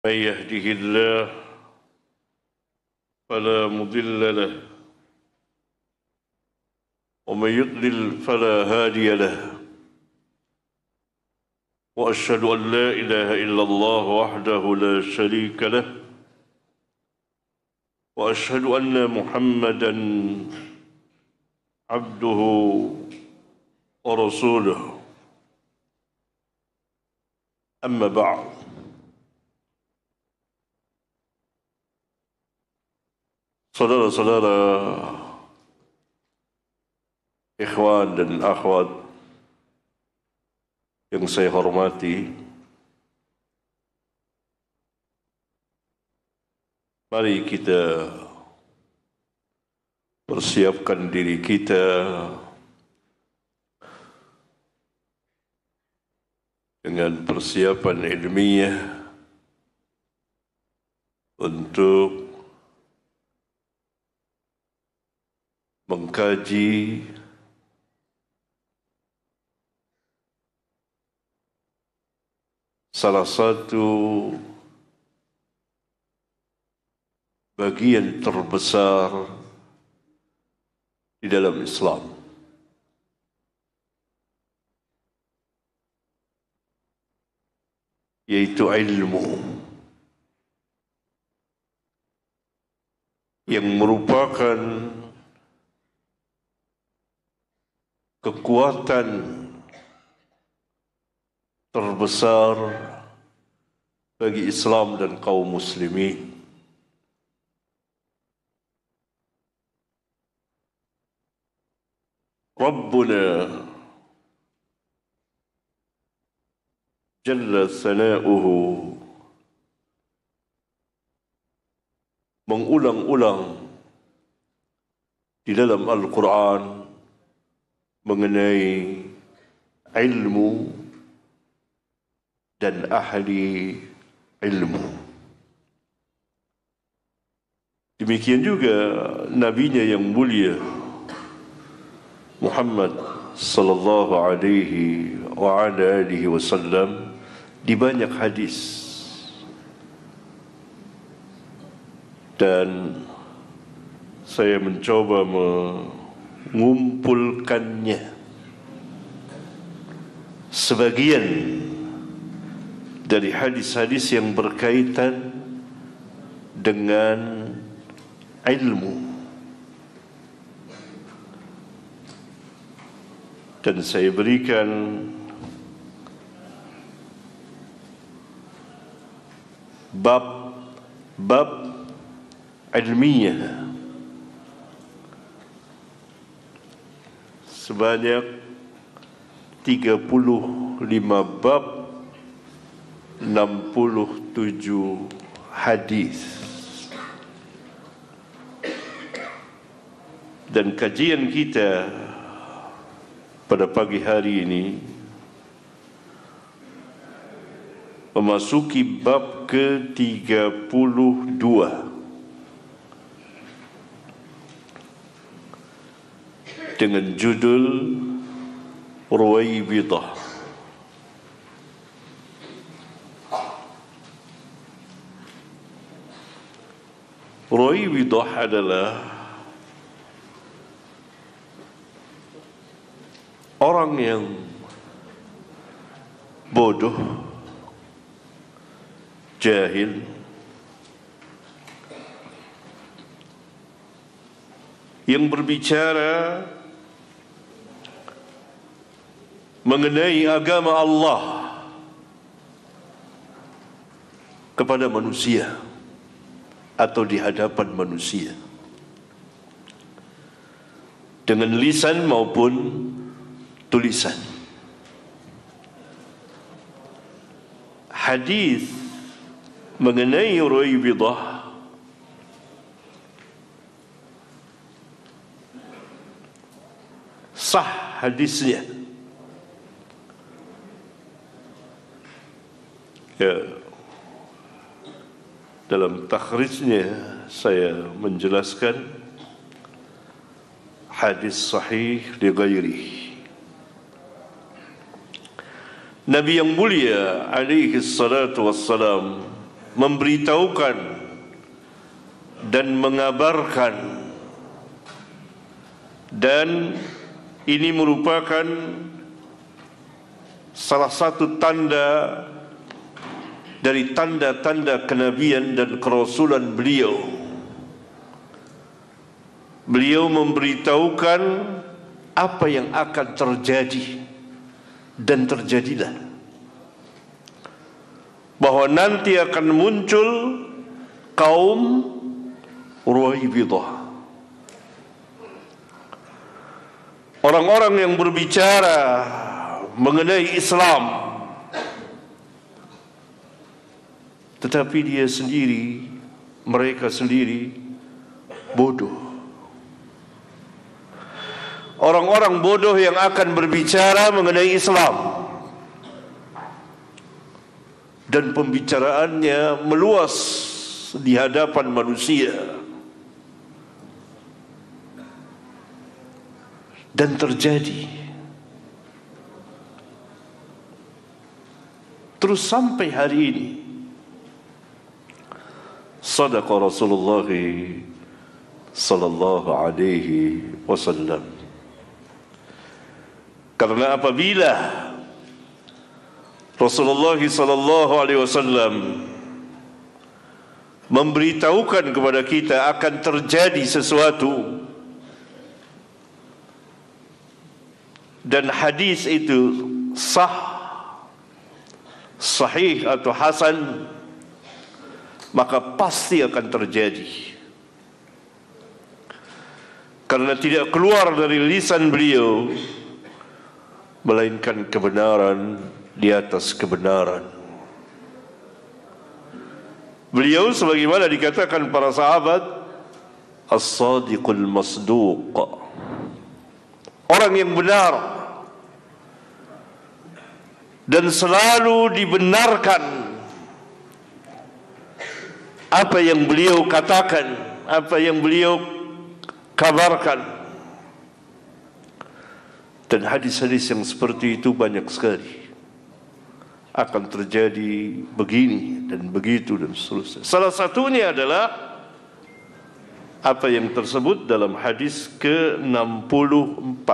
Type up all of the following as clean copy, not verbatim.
من يهده الله فلا مضل له ومن يضلل فلا هادي له وأشهد أن لا إله إلا الله وحده لا شريك له وأشهد أن محمدًا عبده ورسوله أما بعد saudara-saudara, ikhwan dan akhwat yang saya hormati, mari kita persiapkan diri kita dengan persiapan ilmiah untuk mengkaji salah satu bagian terbesar di dalam Islam, yaitu ilmu yang merupakan kekuatan terbesar bagi Islam dan kaum muslimin. Rabbuna Jalla Sana'uhu mengulang-ulang di dalam Al-Quran mengenai ilmu dan ahli ilmu. Demikian juga nabinya yang mulia Muhammad sallallahu alaihi wa ala alihi wasallam di banyak hadis, dan saya mencoba mengumpulkannya sebagian dari hadis-hadis yang berkaitan dengan ilmu, dan saya berikan bab ilmiah sebanyak 35 bab, 67 hadis. Dan kajian kita pada pagi hari ini memasuki bab ke-32 dengan judul Ruwaibidah. Ruwaibidah adalah orang yang bodoh, jahil, yang berbicara mengenai agama Allah kepada manusia atau di hadapan manusia dengan lisan maupun tulisan. Hadis mengenai Ruwaibidah sah hadisnya, dalam takhrijnya saya menjelaskan hadis sahih li ghairihi. Nabi yang mulia alaihi salatu wassalam memberitahukan dan mengabarkan, dan ini merupakan salah satu tanda dari tanda-tanda kenabian dan kerasulan beliau. Beliau memberitahukan apa yang akan terjadi, dan terjadilah, bahwa nanti akan muncul kaum Ruwaibidah, orang-orang yang berbicara mengenai Islam, tetapi mereka sendiri bodoh. Orang-orang bodoh yang akan berbicara mengenai Islam, dan pembicaraannya meluas di hadapan manusia, dan terjadi terus sampai hari ini. Sadaqa Rasulullah sallallahu alaihi wasallam. Karena apabila Rasulullah sallallahu alaihi wasallam memberitahukan kepada kita akan terjadi sesuatu, dan hadis itu sahih atau hasan, maka pasti akan terjadi, karena tidak keluar dari lisan beliau melainkan kebenaran di atas kebenaran. Beliau sebagaimana dikatakan para sahabat, as-sadiqul masduq, orang yang benar dan selalu dibenarkan apa yang beliau katakan, apa yang beliau kabarkan. Dan hadis-hadis yang seperti itu banyak sekali. Akan terjadi begini dan begitu dan seterusnya. Salah satunya adalah apa yang tersebut dalam hadis ke-64.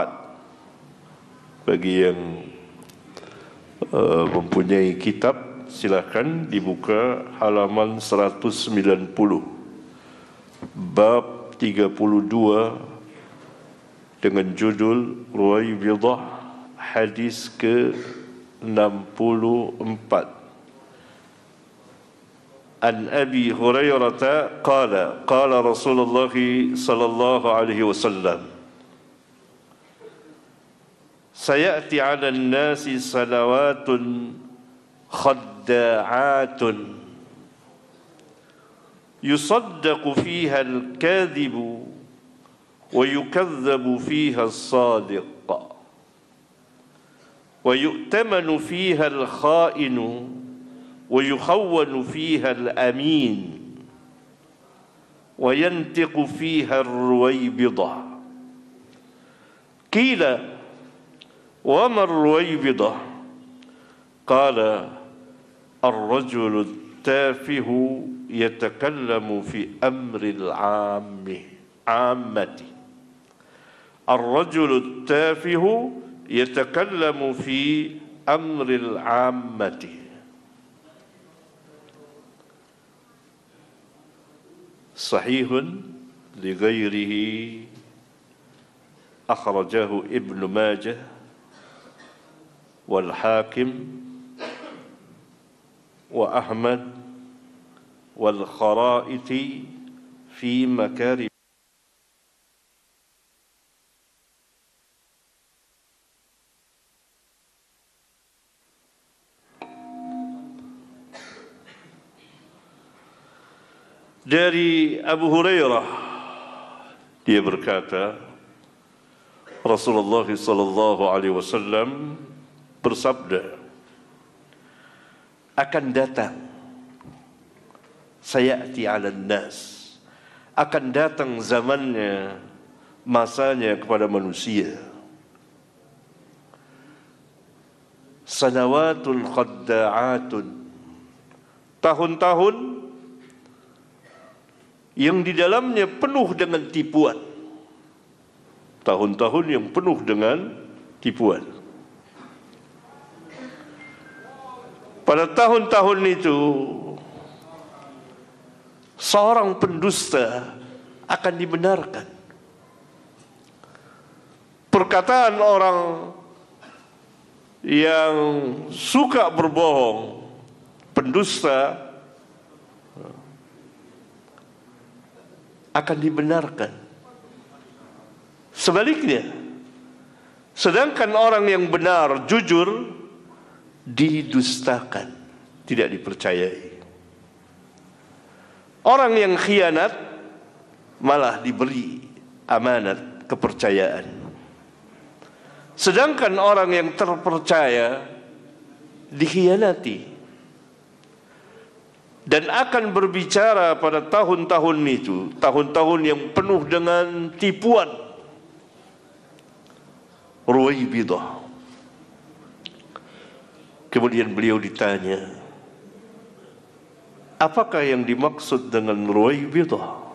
Bagi yang mempunyai kitab, silakan dibuka halaman 190, bab 32, dengan judul Ruwaibidah, hadis ke-64. An Abi Hurairah qala qala Rasulullah sallallahu alaihi wasallam, sayati 'ala an-nasi salawatun khadda'atun yusaddaqu fiha al-kadhibu ويكذب فيها الصادق ويؤتمن فيها الخائن ويخون فيها الأمين وينطق فيها الرويبضة. قيل وما الرويبضة؟ قال الرجل التافه يتكلم في أمر العامة. الرجل التافه يتكلم في أمر العامة. صحيح لغيره، أخرجه ابن ماجه والحاكم وأحمد والخرائطي في مكارم. Dari Abu Hurairah, dia berkata, Rasulullah sallallahu alaihi wasallam bersabda, akan datang, sayati 'alan nas, akan datang zamannya, masanya kepada manusia, sanawatun khadda'atun, tahun-tahun yang di dalamnya penuh dengan tipuan. Tahun-tahun yang penuh dengan tipuan. Pada tahun-tahun itu, seorang pendusta akan dibenarkan. Perkataan orang yang suka berbohong, pendusta, akan dibenarkan. Sebaliknya, sedangkan orang yang benar, jujur, didustakan, tidak dipercayai. Orang yang khianat malah diberi amanat kepercayaan. Sedangkan orang yang terpercaya dikhianati. Dan akan berbicara pada tahun-tahun itu, tahun-tahun yang penuh dengan tipuan. Ruwaibidah. Kemudian beliau ditanya, apakah yang dimaksud dengan Ruwaibidah?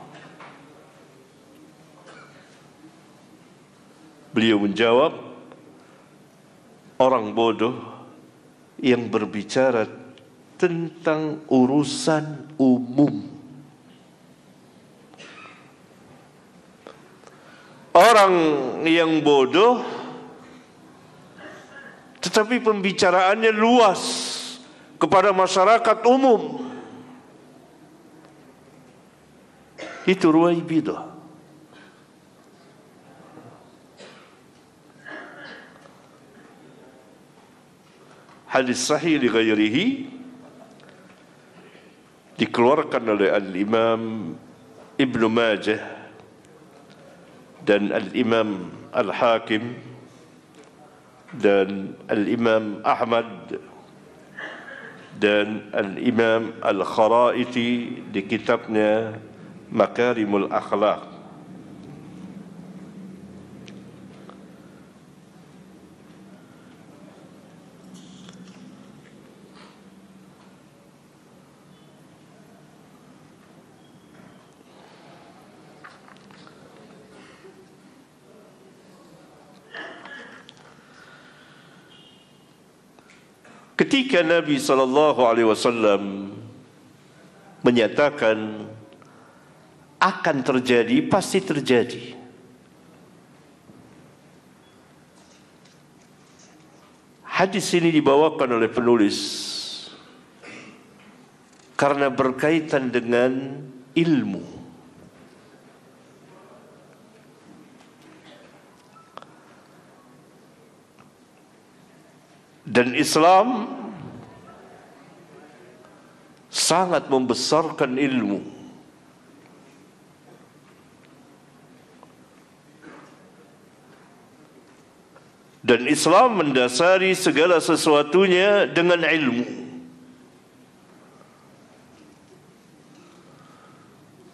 Beliau menjawab, orang bodoh yang berbicara tentang urusan umum. Orang yang bodoh tetapi pembicaraannya luas kepada masyarakat umum. Itu Ruwaibidah. Hadis sahih li ghairihi dikeluarkan oleh Al-Imam Ibnu Majah dan Al-Imam Al-Hakim dan Al-Imam Ahmad dan Al-Imam Al-Kharaiti di kitabnya Makarimul Akhlaq. Ketika Nabi SAW menyatakan akan terjadi, pasti terjadi. Hadis ini dibawakan oleh penulis karena berkaitan dengan ilmu. Dan Islam sangat membesarkan ilmu. Dan Islam mendasari segala sesuatunya dengan ilmu.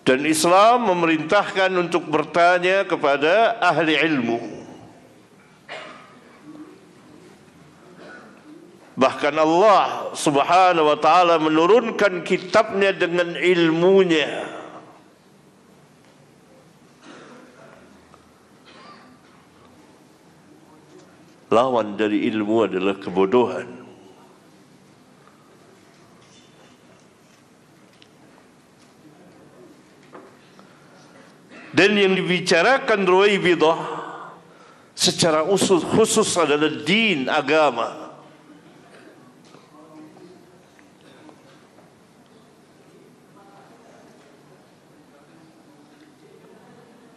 Dan Islam memerintahkan untuk bertanya kepada ahli ilmu. Bahkan Allah Subhanahu wa ta'ala menurunkan kitabnya dengan ilmunya. Lawan dari ilmu adalah kebodohan. Dan yang dibicarakan Ruwaibidah secara khusus adalah din, agama.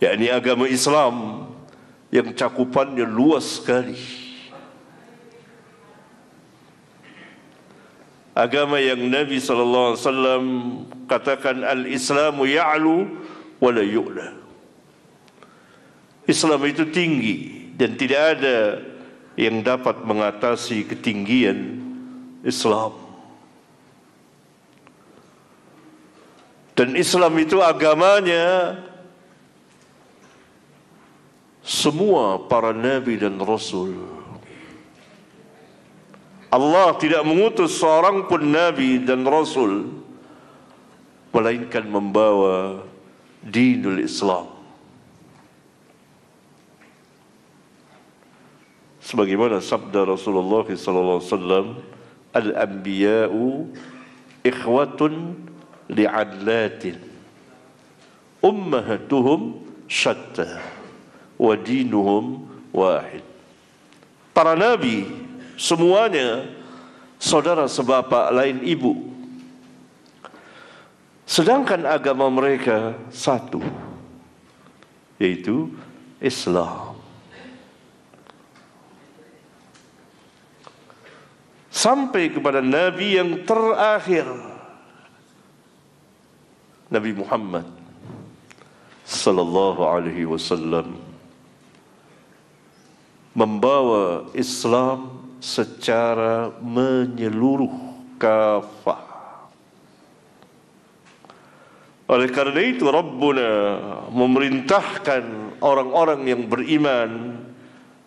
Yakni agama Islam yang cakupannya luas sekali. Agama yang Nabi SAW katakan al-Islamu ya'lu wa la yu'la. Islam itu tinggi dan tidak ada yang dapat mengatasi ketinggian Islam. Dan Islam itu agamanya semua para nabi dan rasul. Allah tidak mengutus seorang pun nabi dan rasul melainkan membawa dinul Islam. Sebagaimana sabda Rasulullah sallallahu alaihi wasallam, al-anbiya'u ikhwatun li'adlatin ummahatuhum syatta wa dinuhum wahid. Para nabi semuanya saudara sebapak lain ibu, sedangkan agama mereka satu, yaitu Islam. Sampai kepada Nabi yang terakhir, Nabi Muhammad sallallahu alaihi wasallam, membawa Islam secara menyeluruh, kafah. Oleh karena itu Rabbuna memerintahkan orang-orang yang beriman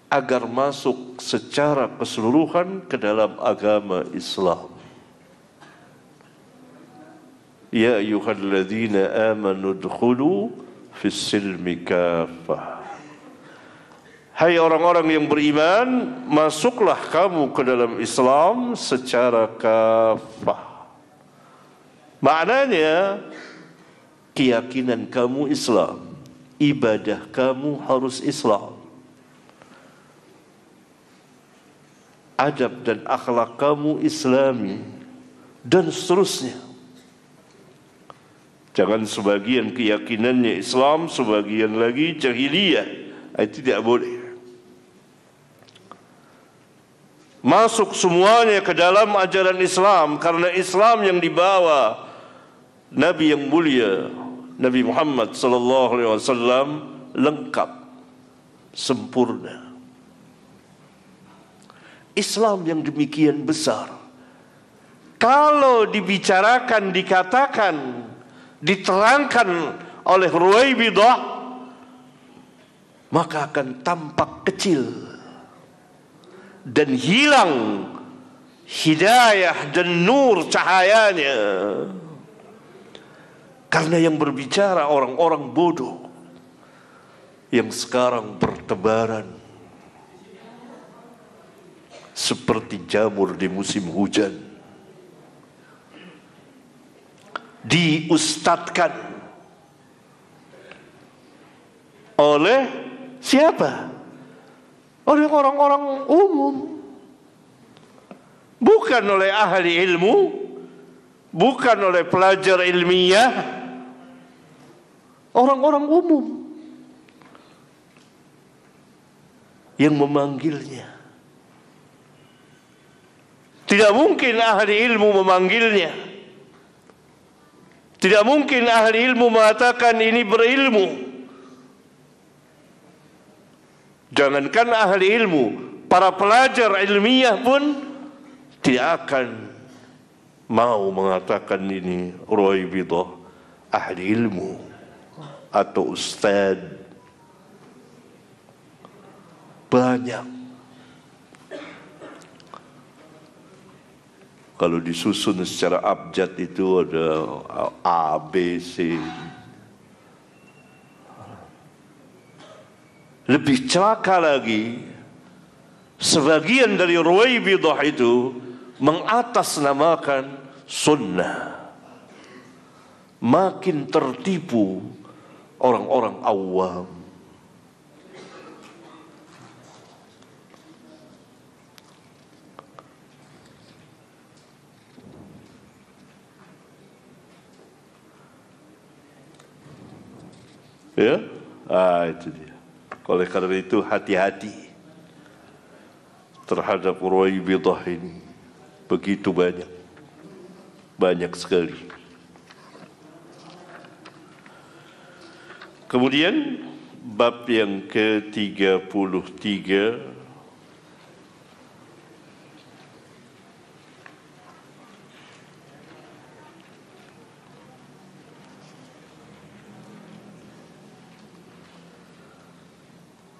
agar masuk secara keseluruhan ke dalam agama Islam. Ya ayyuhalladzina amanu udkhulu fis silmi kafah. Hai orang-orang yang beriman, masuklah kamu ke dalam Islam secara kafah. Maknanya keyakinan kamu Islam, ibadah kamu harus Islam, adab dan akhlak kamu Islami, dan seterusnya. Jangan sebagian keyakinannya Islam, sebagian lagi jahiliyah. Itu tidak boleh. Masuk semuanya ke dalam ajaran Islam, karena Islam yang dibawa Nabi yang mulia Nabi Muhammad sallallahu alaihi wasallam lengkap, sempurna. Islam yang demikian besar, kalau dibicarakan, dikatakan, diterangkan oleh Ruwaibidah, maka akan tampak kecil dan hilang hidayah dan nur cahayanya. Karena yang berbicara orang-orang bodoh yang sekarang bertebaran seperti jamur di musim hujan, diustadkan oleh siapa? Oleh orang-orang umum, bukan oleh ahli ilmu, bukan oleh pelajar ilmiah, orang-orang umum yang memanggilnya. Tidak mungkin ahli ilmu memanggilnya. Tidak mungkin ahli ilmu mengatakan ini berilmu. Jangankan ahli ilmu, para pelajar ilmiah pun tidak akan mau mengatakan ini Ruwaibidah ahli ilmu atau ustaz. Banyak. Kalau disusun secara abjad itu ada A, B, C. Lebih celaka lagi, sebagian dari Ruwaibidah itu mengatasnamakan sunnah. Makin tertipu orang-orang awam. Ya, itu dia. Oleh karena itu hati-hati terhadap Ruwaibidah ini. Begitu banyak sekali. Kemudian bab yang ke-33,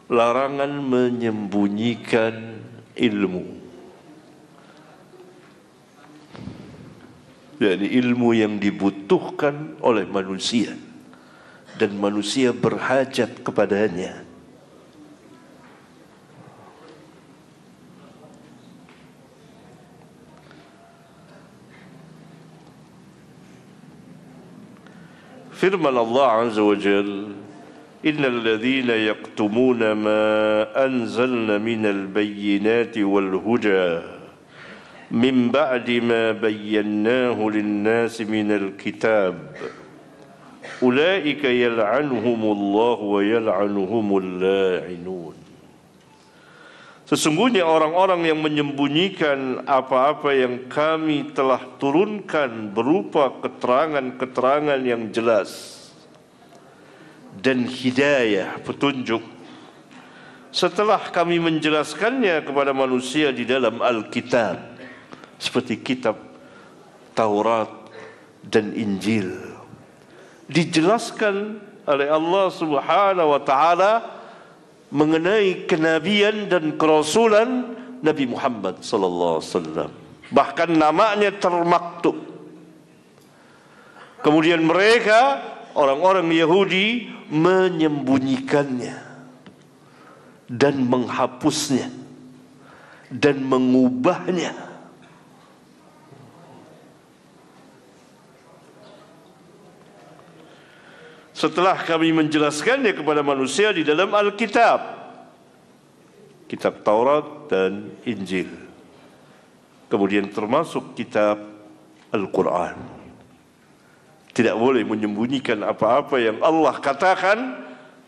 larangan menyembunyikan ilmu. Jadi ilmu yang dibutuhkan oleh manusia dan manusia berhajat kepadanya. Firman Allah Azza wa Jalla, innal ladzina yaktumuna ma anzalna minal bayyinati wal huda min ba'di ma bayyanahu lin-nasi minal kitab ulaika yal'anuhumullahu wa yal'anuhumul la'inun. Sesungguhnya orang-orang yang menyembunyikan apa-apa yang kami telah turunkan berupa keterangan-keterangan yang jelas dan hidayah, petunjuk, setelah kami menjelaskannya kepada manusia di dalam Alkitab, seperti kitab Taurat dan Injil, dijelaskan oleh Allah Subhanahu wa taala mengenai kenabian dan kerasulan Nabi Muhammad sallallahu alaihi wasallam. Bahkan namanya termaktub. Kemudian mereka, orang-orang Yahudi, menyembunyikannya dan menghapusnya dan mengubahnya. Setelah kami menjelaskannya kepada manusia di dalam Alkitab, kitab Taurat dan Injil, kemudian termasuk kitab Al-Quran. Tidak boleh menyembunyikan apa-apa yang Allah katakan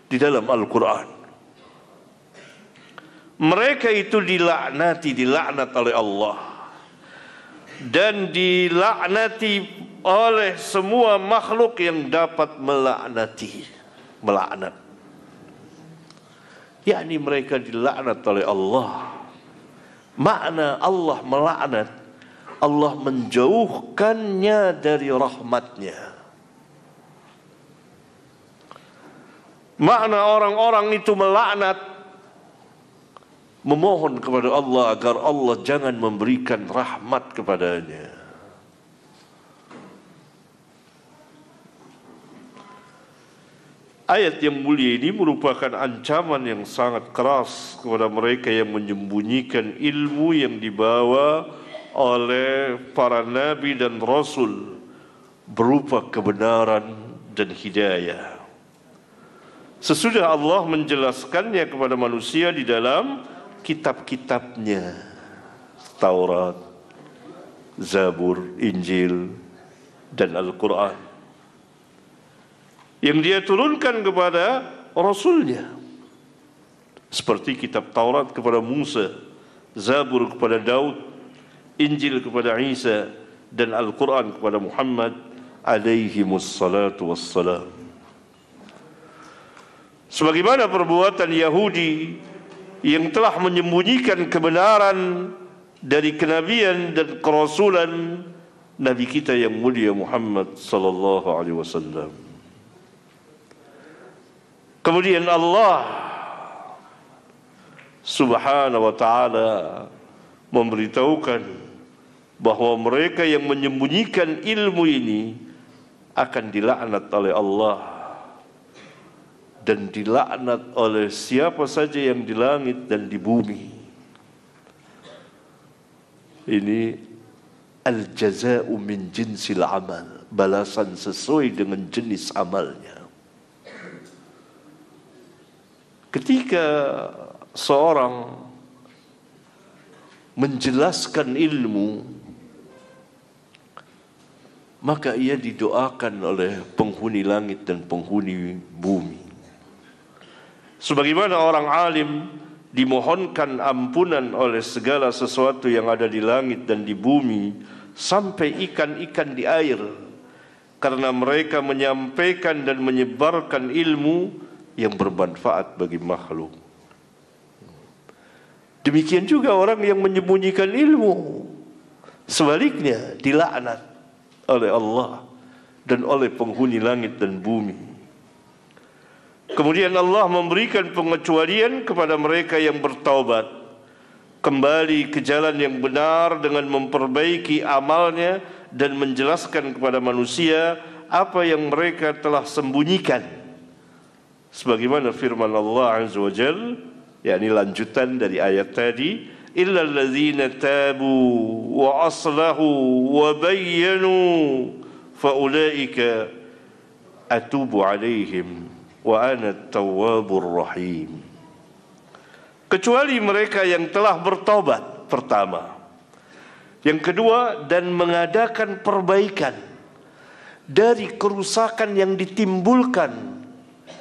di dalam Al-Quran. Mereka itu dilaknat oleh Allah dan dilaknati oleh semua makhluk yang dapat melaknat. Yakni mereka dilaknat oleh Allah. Makna Allah melaknat, Allah menjauhkannya dari rahmatnya. Makna orang-orang itu melaknat, memohon kepada Allah agar Allah jangan memberikan rahmat kepadanya. Ayat yang mulia ini merupakan ancaman yang sangat keras kepada mereka yang menyembunyikan ilmu yang dibawa oleh para nabi dan rasul berupa kebenaran dan hidayah. Sesudah Allah menjelaskannya kepada manusia di dalam kitab-kitabnya, Taurat, Zabur, Injil, dan Al-Quran, yang dia turunkan kepada Rasulnya, seperti kitab Taurat kepada Musa, Zabur kepada Daud, Injil kepada Isa, dan Al-Quran kepada Muhammad alaihimus salatu wassalam. Sebagaimana perbuatan Yahudi yang telah menyembunyikan kebenaran dari kenabian dan kerasulan Nabi kita yang mulia Muhammad sallallahu alaihi wasallam. Kemudian Allah Subhanahu wa ta'ala memberitahukan bahwa mereka yang menyembunyikan ilmu ini akan dilaknat oleh Allah dan dilaknat oleh siapa saja yang di langit dan di bumi. Ini al-jaza'u min jinsil amal, balasan sesuai dengan jenis amalnya. Ketika seorang menjelaskan ilmu, maka ia didoakan oleh penghuni langit dan penghuni bumi. Sebagaimana orang alim dimohonkan ampunan oleh segala sesuatu yang ada di langit dan di bumi, sampai ikan-ikan di air, karena mereka menyampaikan dan menyebarkan ilmu yang bermanfaat bagi makhluk. Demikian juga orang yang menyembunyikan ilmu, sebaliknya dilaknat oleh Allah dan oleh penghuni langit dan bumi. Kemudian Allah memberikan pengecualian kepada mereka yang bertaubat, kembali ke jalan yang benar dengan memperbaiki amalnya dan menjelaskan kepada manusia apa yang mereka telah sembunyikan sebagaimana firman Allah Azza wa Jalla, yakni lanjutan dari ayat tadi, illal ladzina tabu wa aslahu wa bayyanu fa ulaika atubu alaihim wa ana at-tawwabur rahim. Kecuali mereka yang telah bertobat, pertama. Yang kedua, dan mengadakan perbaikan dari kerusakan yang ditimbulkan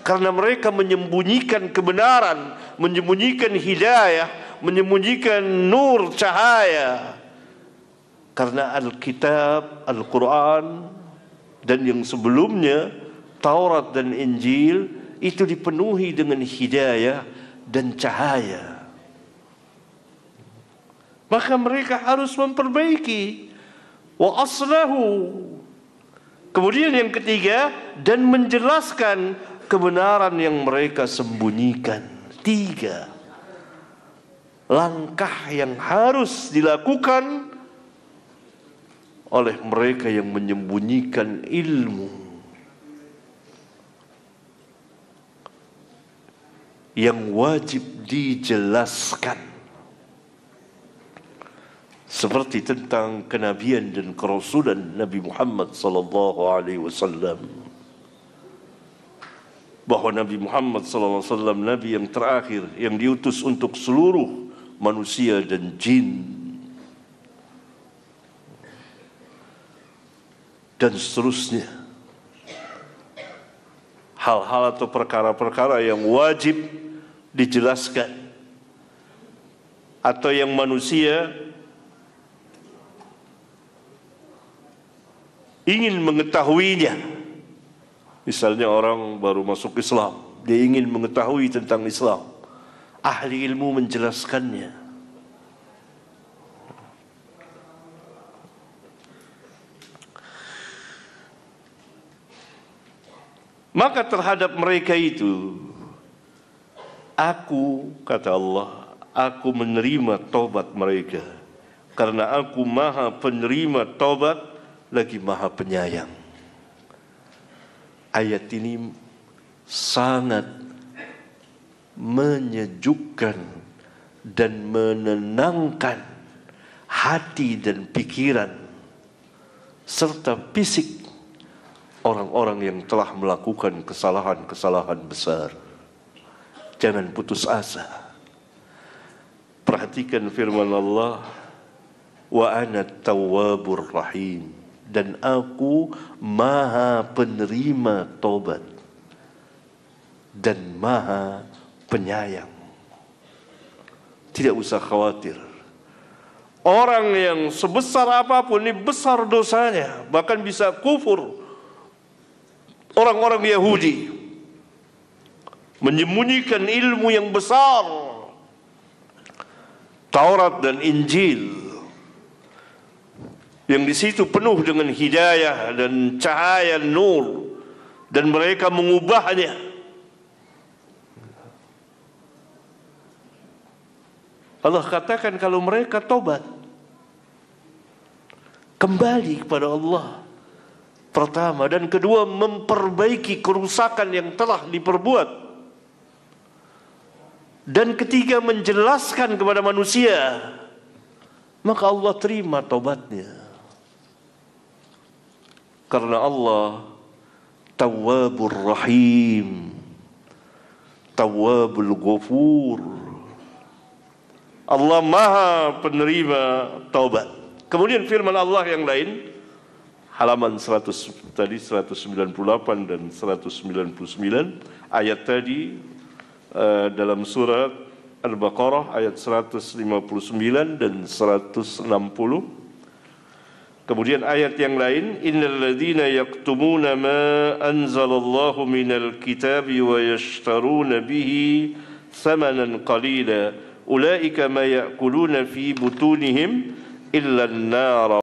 karena mereka menyembunyikan kebenaran, menyembunyikan hidayah, menyembunyikan nur cahaya. Karena Alkitab, Al-Quran dan yang sebelumnya Taurat dan Injil itu dipenuhi dengan hidayah dan cahaya. Maka mereka harus memperbaiki. Wa aslahu. Kemudian yang ketiga, dan menjelaskan kebenaran yang mereka sembunyikan. 3 langkah yang harus dilakukan oleh mereka yang menyembunyikan ilmu, yang wajib dijelaskan. Seperti tentang kenabian dan kerasulan Nabi Muhammad sallallahu alaihi wasallam, bahwa Nabi Muhammad sallallahu alaihi wasallam nabi yang terakhir yang diutus untuk seluruh manusia dan jin, dan seterusnya. Hal-hal atau perkara-perkara yang wajib dijelaskan atau yang manusia ingin mengetahuinya. Misalnya orang baru masuk Islam, dia ingin mengetahui tentang Islam, ahli ilmu menjelaskannya. Maka terhadap mereka itu, aku, kata Allah, aku menerima taubat mereka, karena aku maha penerima taubat lagi maha penyayang. Ayat ini sangat menyejukkan dan menenangkan hati dan pikiran serta fisik orang-orang yang telah melakukan kesalahan-kesalahan besar. Jangan putus asa. Perhatikan firman Allah, wa ana at-tawwabur rahim, dan aku maha penerima taubat dan maha penyayang. Tidak usah khawatir. Orang yang sebesar apapun, ini besar dosanya, bahkan bisa kufur. Orang-orang Yahudi menyembunyikan ilmu yang besar, Taurat dan Injil, yang di situ penuh dengan hidayah dan cahaya nur, dan mereka mengubahnya. Allah katakan kalau mereka tobat, kembali kepada Allah, pertama, dan kedua, memperbaiki kerusakan yang telah diperbuat, dan ketiga, menjelaskan kepada manusia, maka Allah terima taubatnya. Karena Allah Tawwabur Rahim, Tawwabul Ghafur. Allah maha penerima taubat. Kemudian firman Allah yang lain, halaman 100 tadi, 198 dan 199 ayat tadi, dalam surat Al-Baqarah ayat 159 dan 160. Kemudian ayat yang lain, innal ladzina yaktumuna ma anzalallahu minal kitabi wa yashtaruna bihi thamanan qalila ulaika ma ya'kuluna fi butunihim illa an-nar